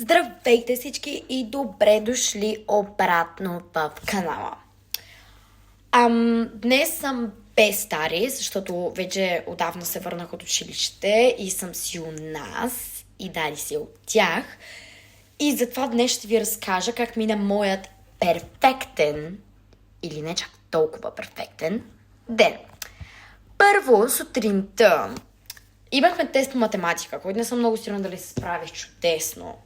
Здравейте всички и добре дошли обратно в канала. Днес съм без Дари, защото вече отдавна се върнах от училище и съм си у нас и Дари си от тях. И затова днес ще ви разкажа как мина моят перфектен, или не чак толкова перфектен, ден. Първо, сутринта имахме тест по математика, който не съм много сигурна дали се справих чудесно.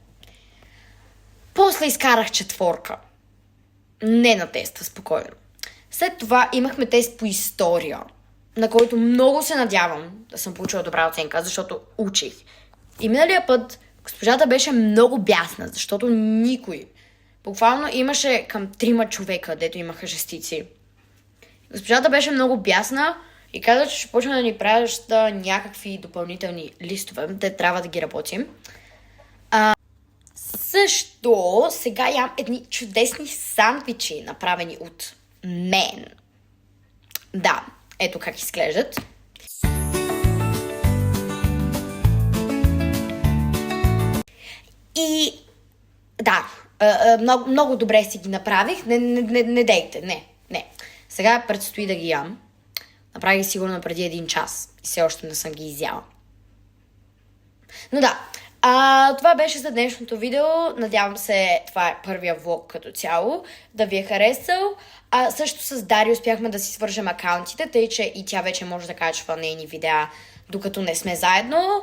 После изкарах 4. Не на теста, спокойно. След това имахме тест по история, на който много се надявам да съм получила добра оценка, защото учих. И миналия път госпожата беше много бясна, защото никой. Буквално имаше към 3 човека, дето имаха жестици. Госпожата беше много бясна и каза, че ще почне да ни праща някакви допълнителни листове, де трябва да ги работим. Също сега ям едни чудесни сандвичи, направени от мен. Да, ето как изглеждат. И да, много добре си ги направих. Не дейте, не. Сега предстои да ги ям. Направих сигурно преди 1 час и все още не съм ги изяла. Но да, това беше за днешното видео. Надявам се, това е първия влог като цяло, да ви е харесал. Също с Дари успяхме да си свържем акаунтите, тъй че и тя вече може да качва нейни видеа, докато не сме заедно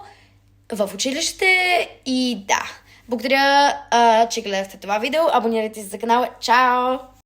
в училище. И да, благодаря, че гледахте това видео. Абонирайте се за канала. Чао!